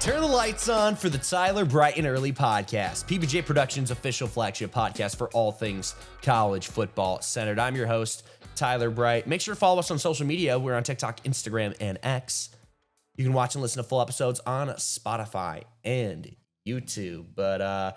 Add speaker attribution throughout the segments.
Speaker 1: Turn the lights on for the Tyler Bright and Early podcast, PBJ Productions' official flagship podcast for all things college football centered. I'm your host, Tyler Bright. Make sure to follow us on social media. We're on TikTok, Instagram, and X. You can watch and listen to full episodes on Spotify and YouTube. But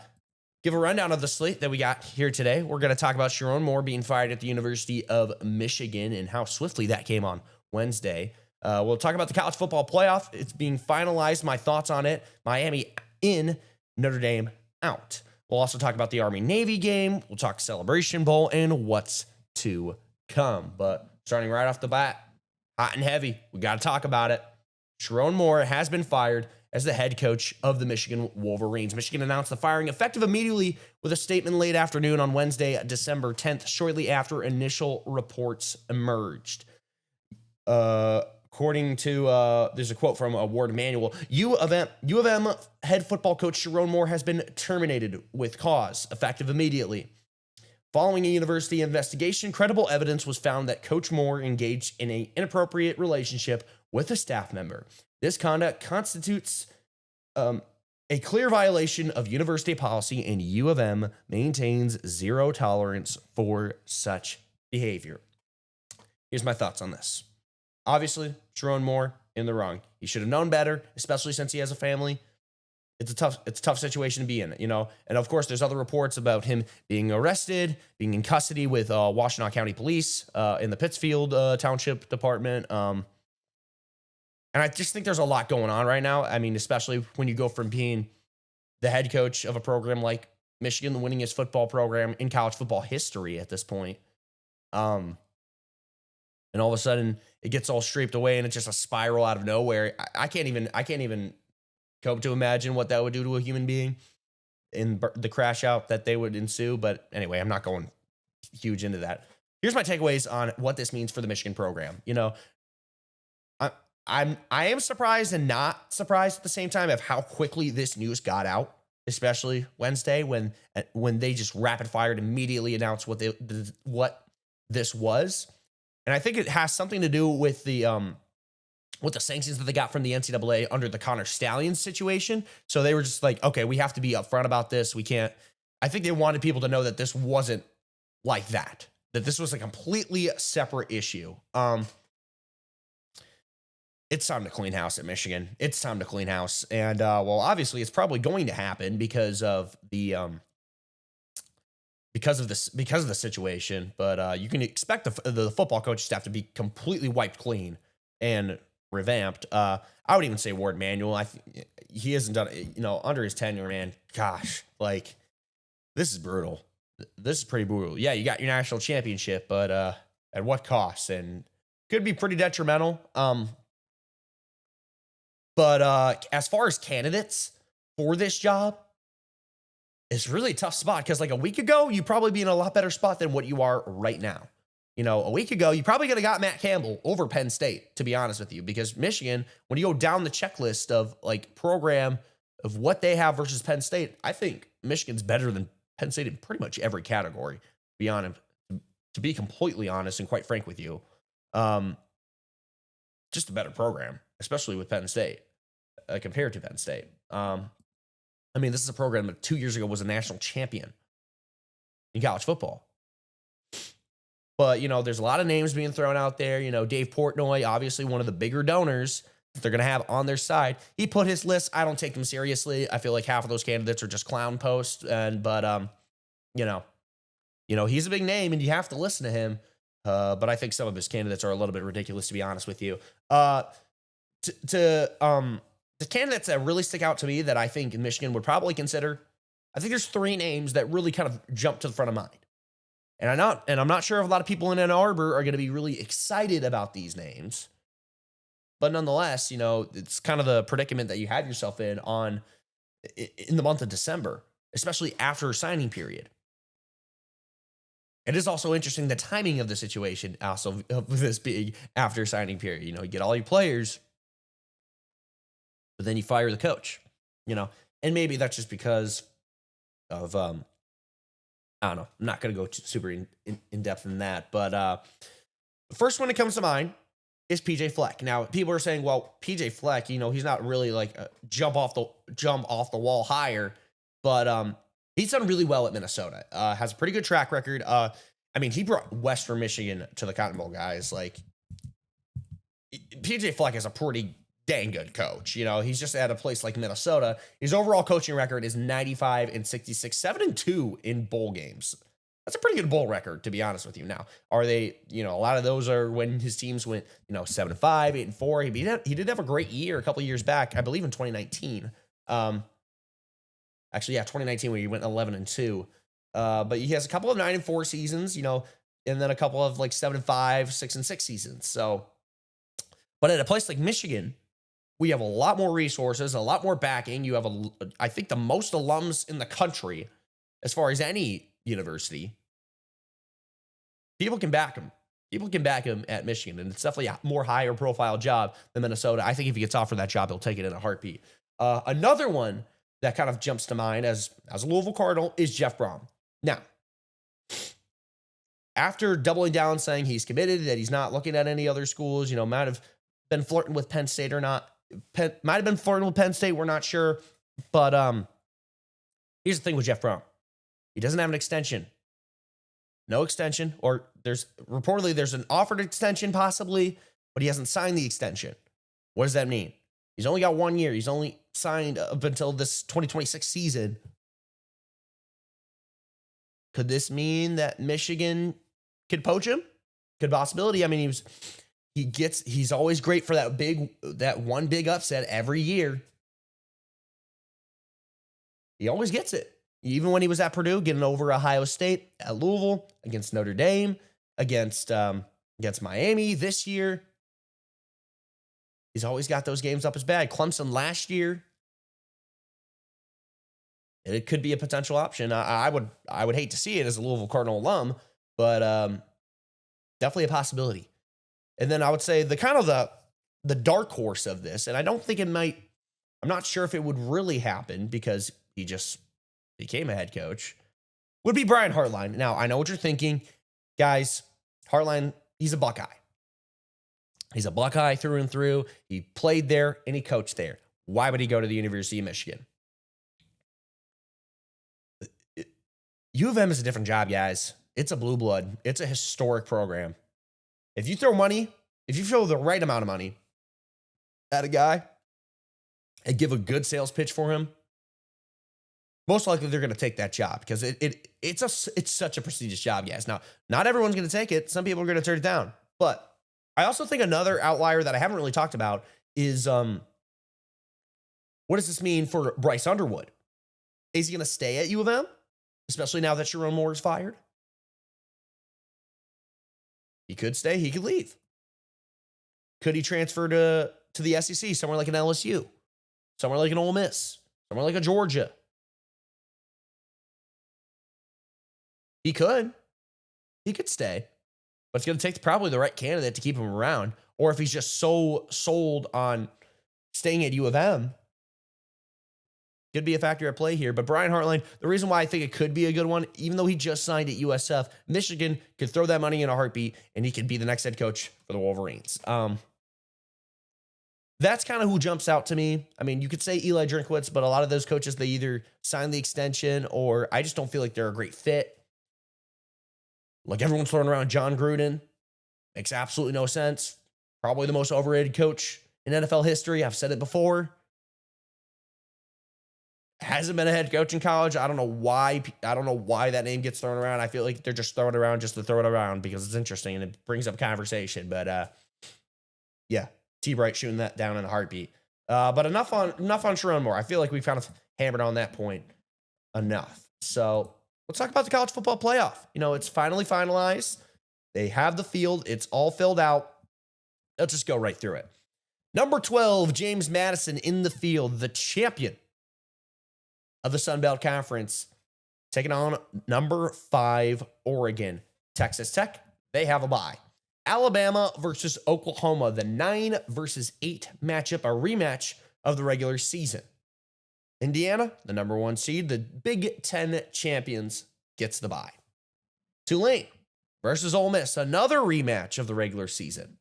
Speaker 1: give a rundown of the slate that we got here today. We're going to talk about Sherrone Moore being fired at the University of Michigan and how swiftly that came on Wednesday. We'll talk about the college football playoff. It's being finalized. My thoughts on it. Miami in, Notre Dame out. We'll also talk about the Army-Navy game. We'll talk Celebration Bowl and what's to come. But starting right off the bat, hot and heavy. We got to talk about it. Sherrone Moore has been fired as the head coach of the Michigan Wolverines. Michigan announced the firing effective immediately with a statement late afternoon on Wednesday, December 10th, shortly after initial reports emerged. According to, there's a quote from Ward Manuel, U of M head football coach Sherrone Moore has been terminated with cause, effective immediately. Following a university investigation, credible evidence was found that Coach Moore engaged in an inappropriate relationship with a staff member. This conduct constitutes a clear violation of university policy, and U of M maintains zero tolerance for such behavior. Here's my thoughts on this. Obviously, Sherrone Moore in the wrong. He should have known better, especially since he has a family. It's a tough situation to be in, you know. And of course, there's other reports about him being arrested, being in custody with Washtenaw County Police in the Pittsfield Township Department. And I just think there's a lot going on right now. I mean, especially when you go from being the head coach of a program like Michigan, the winningest football program in college football history at this point. And all of a sudden it gets all scraped away and it's just a spiral out of nowhere. I can't even cope to imagine what that would do to a human being in the crash out that they would ensue. But anyway, I'm not going huge into that. Here's my takeaways on what this means for the Michigan program. You know, I am surprised and not surprised at the same time of how quickly this news got out, especially Wednesday when they just rapid fired immediately announced what this was. And I think it has something to do with the sanctions that they got from the NCAA under the Connor Stallions situation. So they were just like, okay, we have to be upfront about this. We can't. I think they wanted people to know that this wasn't like that this was a completely separate issue. It's time to clean house at Michigan. It's time to clean house. And well, obviously it's probably going to happen because of the situation, but you can expect the football coach staff to be completely wiped clean and revamped. I would even say Ward Manuel. He hasn't done it, you know, under his tenure, man. Gosh, like this is brutal. This is pretty brutal. Yeah, you got your national championship, but at what cost? And could be pretty detrimental. But as far as candidates for this job, it's really a tough spot because like a week ago, you'd probably be in a lot better spot than what you are right now. You know, a week ago, you probably could have got Matt Campbell over Penn State, to be honest with you, because Michigan, when you go down the checklist of like program of what they have versus Penn State, I think Michigan's better than Penn State in pretty much every category, to be completely honest and quite frank with you. Just a better program, especially with Penn State compared to Penn State. I mean, this is a program that 2 years ago was a national champion in college football. But, you know, there's a lot of names being thrown out there. You know, Dave Portnoy, obviously one of the bigger donors that they're going to have on their side. He put his list. I don't take him seriously. I feel like half of those candidates are just clown posts. But you know, he's a big name and you have to listen to him. But I think some of his candidates are a little bit ridiculous, to be honest with you. The candidates that really stick out to me that I think in Michigan would probably consider, I think there's three names that really kind of jump to the front of mind. And I'm not sure if a lot of people in Ann Arbor are going to be really excited about these names. But nonetheless, you know, it's kind of the predicament that you have yourself in the month of December, especially after a signing period. It is also interesting the timing of the situation also of this being after signing period. You know, you get all your players, but then you fire the coach, you know, and maybe that's just because of, I don't know. I'm not going to go super in depth in that, but the first one that comes to mind is PJ Fleck. Now, people are saying, well, PJ Fleck, he's not really like a jump off the wall hire, but he's done really well at Minnesota. Has a pretty good track record. He brought Western Michigan to the Cotton Bowl, guys. Like, PJ Fleck is a pretty dang good coach. He's just at a place like Minnesota. His overall coaching record is 95-66, 7-2 in bowl games. That's a pretty good bowl record, to be honest with you. Now, are they, a lot of those are when his teams went, 7-5, 8-4. He did have a great year a couple of years back, I believe in 2019. 2019 when he went 11-2. But he has a couple of 9-4 seasons, and then a couple of like 7-5, 6-6 seasons. So, but at a place like Michigan, we have a lot more resources, a lot more backing. You have I think the most alums in the country as far as any university. People can back him. People can back him at Michigan, and it's definitely a more higher profile job than Minnesota. I think if he gets offered that job, he'll take it in a heartbeat. Another one that kind of jumps to mind as a Louisville Cardinal is Jeff Brom. Now, after doubling down, saying he's committed, that he's not looking at any other schools, might have been flirting with Penn State or not. Might have been flirting with Penn State, we're not sure. But here's the thing with Jeff Brom. He doesn't have an extension. No extension, or there's an offered extension possibly, but he hasn't signed the extension. What does that mean? He's only got 1 year. He's only signed up until this 2026 season. Could this mean that Michigan could poach him? Good possibility. He's always great for that one big upset every year. He always gets it. Even when he was at Purdue, getting over Ohio State, at Louisville, against Notre Dame, against Miami this year. He's always got those games up his bag. Clemson last year. It could be a potential option. I would hate to see it as a Louisville Cardinal alum, but definitely a possibility. And then I would say the dark horse of this, and I don't think it might. I'm not sure if it would really happen because he just became a head coach, would be Brian Hartline. Now, I know what you're thinking. Guys, Hartline, he's a Buckeye. He's a Buckeye through and through. He played there and he coached there. Why would he go to the University of Michigan? U of M is a different job, guys. It's a blue blood. It's a historic program. If you throw the right amount of money at a guy and give a good sales pitch for him, most likely they're going to take that job because it's such a prestigious job, guys. Now, not everyone's going to take it. Some people are going to turn it down. But I also think another outlier that I haven't really talked about is what does this mean for Bryce Underwood? Is he going to stay at U of M, especially now that Sherrone Moore is fired? He could stay. He could leave. Could he transfer to the SEC, somewhere like an LSU, somewhere like an Ole Miss, somewhere like a Georgia? He could stay, but it's going to take probably the right candidate to keep him around. Or if he's just so sold on staying at U of M, could be a factor at play here. But Brian Hartline, the reason why I think it could be a good one, even though he just signed at USF, Michigan could throw that money in a heartbeat and he could be the next head coach for the Wolverines. That's kind of who jumps out to me. You could say Eli Drinkwitz, but a lot of those coaches, they either sign the extension or I just don't feel like they're a great fit. Like everyone's throwing around John Gruden. Makes absolutely no sense. Probably the most overrated coach in NFL history. I've said it before. Hasn't been a head coach in college. I don't know why that name gets thrown around. I feel like they're just throwing it around just to throw it around because it's interesting and it brings up conversation. But yeah, T. Bright shooting that down in a heartbeat. But enough on Sherrone Moore. I feel like we've kind of hammered on that point enough. So let's talk about the college football playoff. It's finally finalized. They have the field. It's all filled out. Let's just go right through it. Number 12, James Madison in the field, the champion of the Sun Belt Conference, taking on number 5, Oregon. Texas Tech, they have a bye. Alabama versus Oklahoma, the 9 versus 8 matchup, a rematch of the regular season. Indiana, the number 1 seed, the Big Ten champions, gets the bye. Tulane versus Ole Miss, another rematch of the regular season.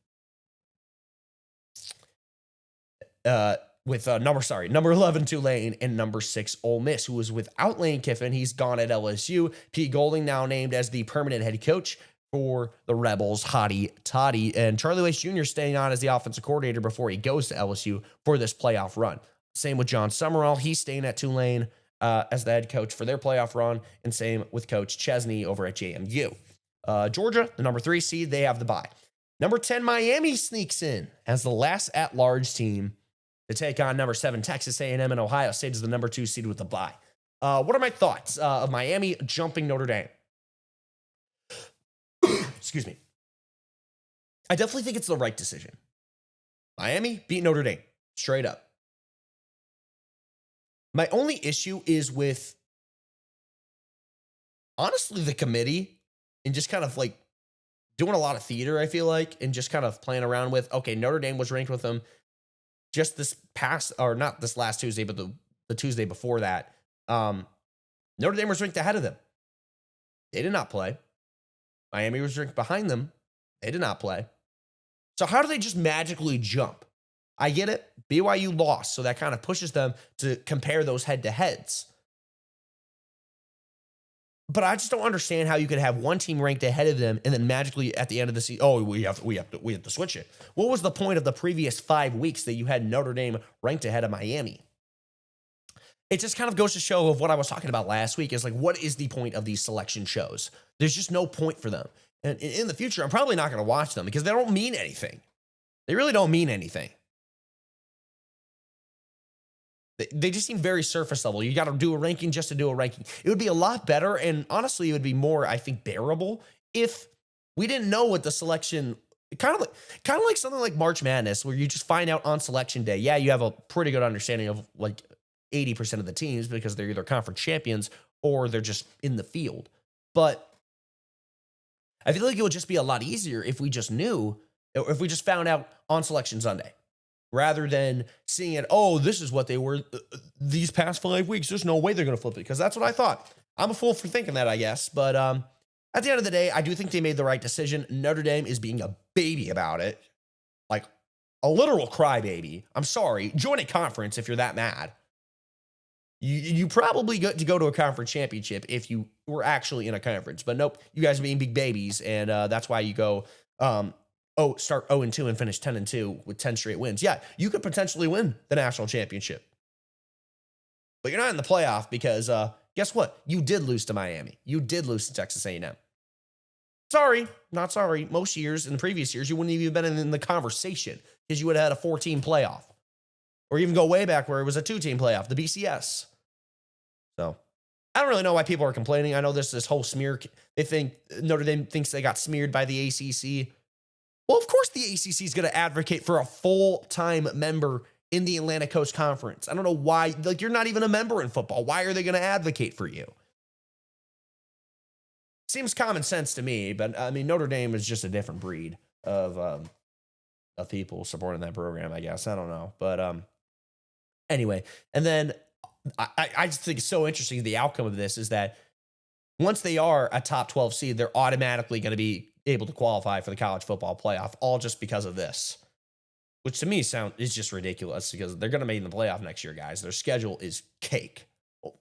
Speaker 1: with number 11 Tulane and number 6 Ole Miss, who was without Lane Kiffin. He's gone at LSU. Pete Golding now named as the permanent head coach for the Rebels, hotty toddy, and Charlie Weis Jr. staying on as the offensive coordinator before he goes to LSU for this playoff run. Same with John Summerall. He's staying at Tulane as the head coach for their playoff run, and same with Coach Chesney over at JMU. Georgia, the number 3 seed, they have the bye. Number 10, Miami sneaks in as the last at-large team to take on number 7, Texas A&M, and Ohio State is the number 2 seed with the bye. What are my thoughts of Miami jumping Notre Dame? Excuse me. I definitely think it's the right decision. Miami beat Notre Dame, straight up. My only issue is with, honestly, the committee and just kind of like doing a lot of theater, I feel like, and just kind of playing around with, okay, Notre Dame was ranked with them just this past, or not this last Tuesday, but the Tuesday before that. Notre Dame was ranked ahead of them. They did not play. Miami was ranked behind them. They did not play. So how do they just magically jump? I get it. BYU lost, so that kind of pushes them to compare those head-to-heads. But I just don't understand how you could have one team ranked ahead of them and then magically at the end of the season, we have to switch it. What was the point of the previous 5 weeks that you had Notre Dame ranked ahead of Miami? It just kind of goes to show of what I was talking about last week is like, what is the point of these selection shows? There's just no point for them. And in the future, I'm probably not going to watch them because they don't mean anything. They really don't mean anything. They just seem very surface level. You got to do a ranking just to do a ranking. It would be a lot better, and honestly, it would be more, I think, bearable if we didn't know what the selection, kind of like something like March Madness, where you just find out on selection day. Yeah, you have a pretty good understanding of like 80% of the teams because they're either conference champions or they're just in the field. But I feel like it would just be a lot easier if we just knew, or if we just found out on Selection Sunday, rather than seeing it, oh, this is what they were these past 5 weeks. There's no way they're going to flip it, because that's what I thought. I'm a fool for thinking that, I guess. But at the end of the day, I do think they made the right decision. Notre Dame is being a baby about it, like a literal crybaby. I'm sorry. Join a conference if you're that mad. You probably get to go to a conference championship if you were actually in a conference. But nope, you guys are being big babies, and that's why you go start 0-2 and finish 10-2 with 10 straight wins. Yeah, you could potentially win the national championship. But you're not in the playoff because guess what? You did lose to Miami. You did lose to Texas A&M. Sorry, not sorry. Most years, in the previous years, you wouldn't have even been in the conversation because you would have had a 4-team playoff. Or even go way back where it was a 2-team playoff, the BCS. So, I don't really know why people are complaining. I know there's this whole smear. They think Notre Dame thinks they got smeared by the ACC. Well, of course the ACC is going to advocate for a full-time member in the Atlantic Coast Conference. I don't know why. Like, you're not even a member in football. Why are they going to advocate for you? Seems common sense to me, but I mean, Notre Dame is just a different breed of people supporting that program, I guess. I don't know. But anyway, and then I just think it's so interesting. The outcome of this is that once they are a top 12 seed, they're automatically going to be able to qualify for the college football playoff, all just because of this, which to me is just ridiculous because they're going to make the playoff next year, guys. Their schedule is cake,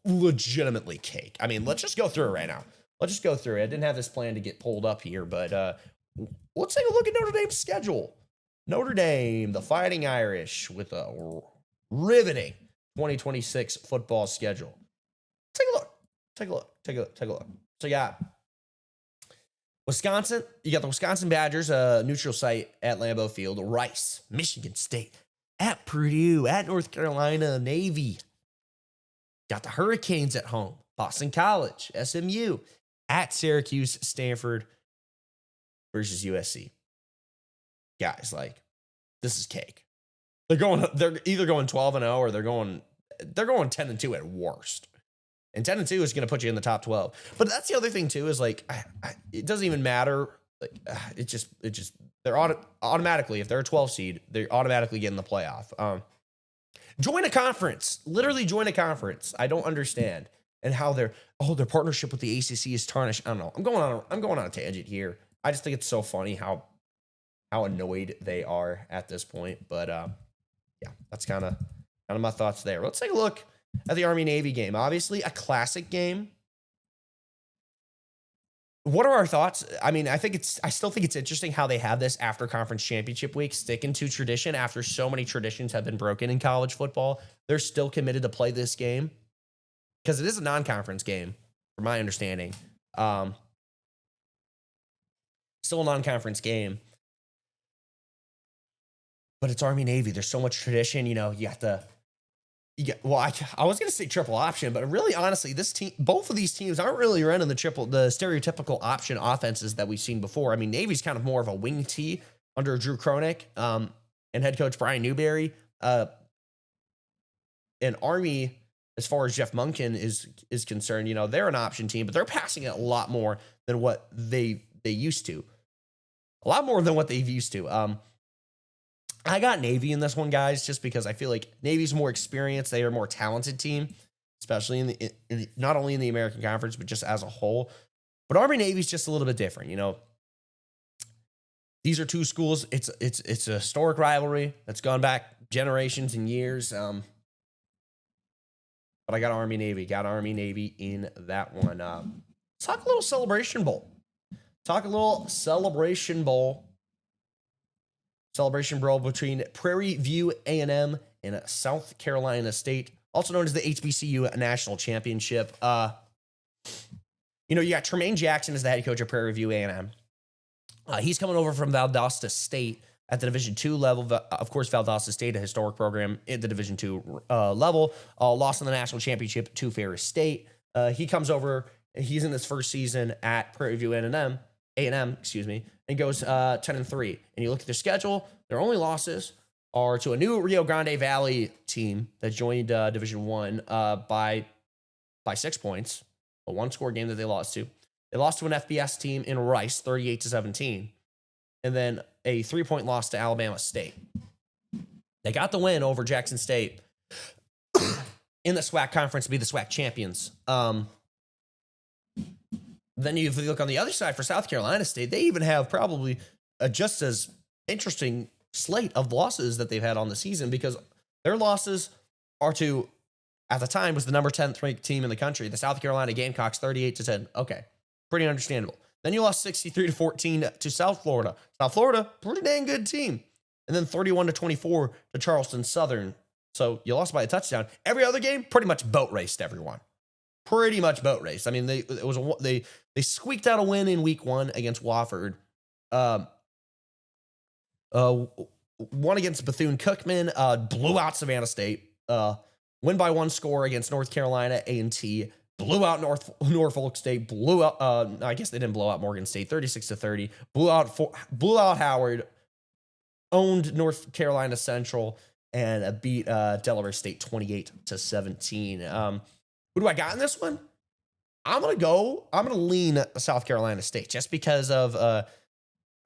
Speaker 1: legitimately cake. I mean, let's just go through it right now. Let's just go through it. I didn't have this plan to get pulled up here, but let's take a look at Notre Dame's schedule. Notre Dame, the Fighting Irish, with a riveting 2026 football schedule. Take a look. So you got Wisconsin. You got the Wisconsin Badgers, neutral site at Lambeau Field. Rice, Michigan State, at Purdue, at North Carolina, Navy. Got the Hurricanes at home. Boston College, SMU, at Syracuse, Stanford versus USC. Guys, like, this is cake. They're either going 12-0 or they're going 10-2 at worst. And 10-2 is going to put you in the top 12. But that's the other thing too, is like, it doesn't even matter. Like, it just they're automatically, if they're a 12 seed, they automatically get in the playoff. Join a conference. Literally join a conference. I don't understand. And how their partnership with the ACC is tarnished. I don't know. I'm going on a tangent here. I just think it's so funny how annoyed they are at this point. But yeah, that's kind of my thoughts there. Let's take a look at the Army-Navy game. Obviously, a classic game. What are our thoughts? I mean, I still think it's interesting how they have this after conference championship week, sticking to tradition after so many traditions have been broken in college football. They're still committed to play this game because it is a non-conference game, from my understanding. Still a non-conference game, but it's Army-Navy. There's so much tradition. You know, you got the well, I was going to say triple option, but really, honestly, this team, both of these teams aren't really running the stereotypical option offenses that we've seen before. I mean, Navy's kind of more of a wing tee under Drew Kroenig, and head coach Brian Newberry. And Army, as far as Jeff Munkin is concerned, you know, they're an option team, but they're passing it a lot more than what they used to. A lot more than what they've used to. I got Navy in this one, guys, just because I feel like Navy's more experienced. They are a more talented team, especially in the not only in the American Conference, but just as a whole. But Army-Navy's just a little bit different, you know. These are two schools. It's a historic rivalry that's gone back generations and years. But I got Army-Navy. Got Army-Navy in that one. Let's talk a little Celebration Bowl. Celebration Bowl between Prairie View A&M and South Carolina State, also known as the HBCU National Championship. You know, you got Tremaine Jackson as the head coach of Prairie View A&M. He's coming over from Valdosta State at the Division II level. Of course, Valdosta State, a historic program at the Division II level, lost in the national championship to Ferris State. He comes over. He's in his first season at Prairie View A&M, and goes 10-3. And you look at their schedule, their only losses are to a new Rio Grande Valley team that joined Division I by 6 points, a one-score game that they lost to. They lost to an FBS team in Rice, 38-17, and then a 3-point loss to Alabama State. They got the win over Jackson State in the SWAC conference to be the SWAC champions. Then if you look on the other side for South Carolina State, they even have probably a just as interesting slate of losses that they've had on the season, because their losses are to, at the time, was the number 10th ranked team in the country, the South Carolina Gamecocks, 38-10. Okay, pretty understandable. Then you lost 63-14 to South Florida. South Florida, pretty dang good team. And then 31-24 to Charleston Southern. So you lost by a touchdown. Every other game, pretty much boat raced everyone. Pretty much boat race. I mean, they squeaked out a win in week 1 against Wofford. Won against Bethune-Cookman. Blew out Savannah State. Win by 1 score against North Carolina A&T. Blew out Norfolk State. Blew out. I guess they didn't blow out Morgan State. 36-30. Blew out Howard. Owned North Carolina Central and beat Delaware State 28-17. Who do I got in this one? I'm going to lean South Carolina State just because of, I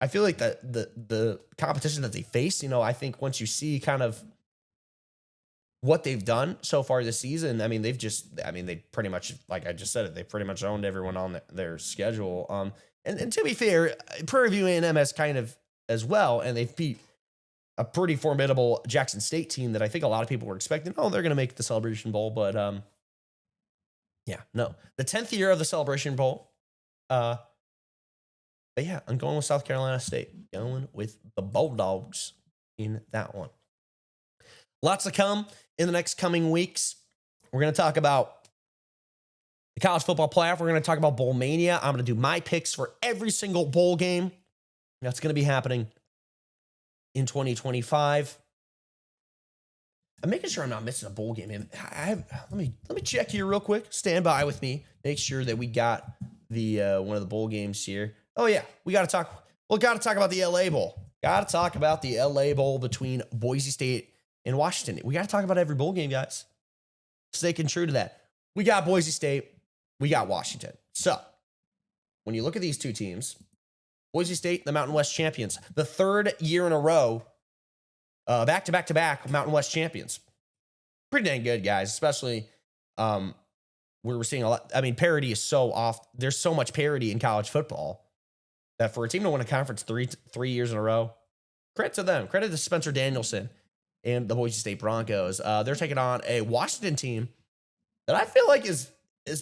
Speaker 1: feel like the competition that they face, you know, I think once you see kind of what they've done so far this season, I mean, they pretty much, like I just said it, they pretty much owned everyone on their schedule. And to be fair, Prairie View A&M has kind of as well, and they've beat a pretty formidable Jackson State team that I think a lot of people were expecting, they're going to make the Celebration Bowl, but, yeah, no. The 10th year of the Celebration Bowl. But yeah, I'm going with South Carolina State. Going with the Bulldogs in that one. Lots to come in the next coming weeks. We're going to talk about the college football playoff. We're going to talk about Bowl Mania. I'm going to do my picks for every single bowl game that's going to be happening in 2025. I'm making sure I'm not missing a bowl game. Let me check here real quick. Stand by with me. Make sure that we got the one of the bowl games here. Oh yeah, we got to talk. Well, got to talk about the LA Bowl. Got to talk about the LA Bowl between Boise State and Washington. We got to talk about every bowl game, guys. Sticking true to that. We got Boise State. We got Washington. So when you look at these two teams, Boise State, the Mountain West champions, the 3rd year in a row. Back-to-back Mountain West champions. Pretty dang good, guys, especially where we're seeing a lot. I mean, parity is so off. There's so much parity in college football that for a team to win a conference three years in a row, credit to them. Credit to Spencer Danielson and the Boise State Broncos. They're taking on a Washington team that I feel like has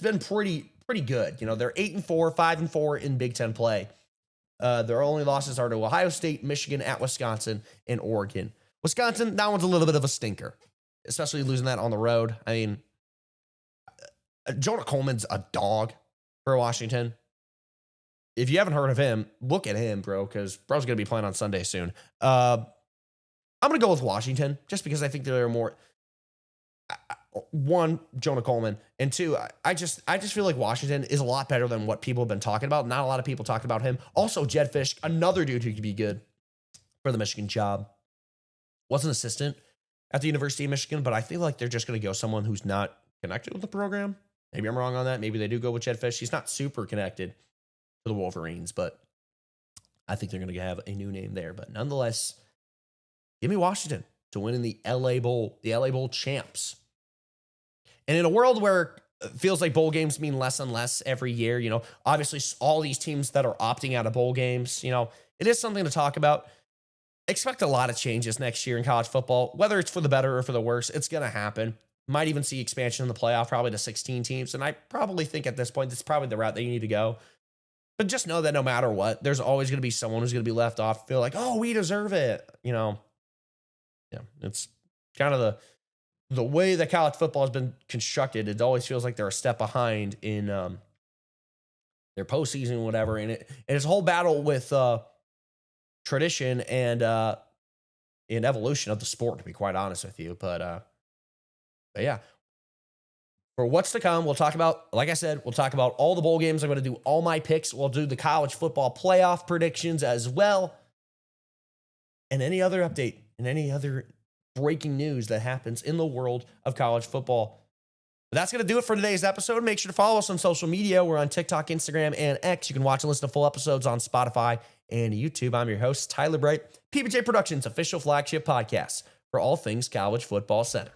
Speaker 1: been pretty good. You know, they're 8-4, 5-4 in Big Ten play. Their only losses are to Ohio State, Michigan, at Wisconsin, and Oregon. Wisconsin, that one's a little bit of a stinker, especially losing that on the road. I mean, Jonah Coleman's a dog for Washington. If you haven't heard of him, look at him, bro, because bro's going to be playing on Sunday soon. I'm going to go with Washington just because I think they're more... One, Jonah Coleman, and two, I just feel like Washington is a lot better than what people have been talking about. Not a lot of people talked about him. Also, Jed Fish, another dude who could be good for the Michigan job. Was an assistant at the University of Michigan, but I feel like they're just going to go someone who's not connected with the program. Maybe I'm wrong on that. Maybe they do go with Jed Fish. He's not super connected to the Wolverines, but I think they're going to have a new name there. But nonetheless, give me Washington to win in the LA Bowl champs. And in a world where it feels like bowl games mean less and less every year, you know, obviously all these teams that are opting out of bowl games, you know, it is something to talk about. Expect a lot of changes next year in college football, whether it's for the better or for the worse. It's going to happen. Might even see expansion in the playoff, probably to 16 teams. And I probably think at this point, that's probably the route that you need to go. But just know that no matter what, there's always going to be someone who's going to be left off, feel like, oh, we deserve it. You know, yeah, it's kind of the way that college football has been constructed. It always feels like they're a step behind in their postseason, whatever. And it's a whole battle with tradition and in evolution of the sport, to be quite honest with you. But yeah, for what's to come, we'll talk about, like I said, we'll talk about all the bowl games. I'm going to do all my picks. We'll do the college football playoff predictions as well. And any other update and any other breaking news that happens in the world of college football. But that's going to do it for today's episode. Make sure to follow us on social media. We're on TikTok, Instagram, and X. You can watch and listen to full episodes on Spotify and YouTube. I'm your host, Tyler Bright, PBJ Productions' official flagship podcast for all things College Football Center.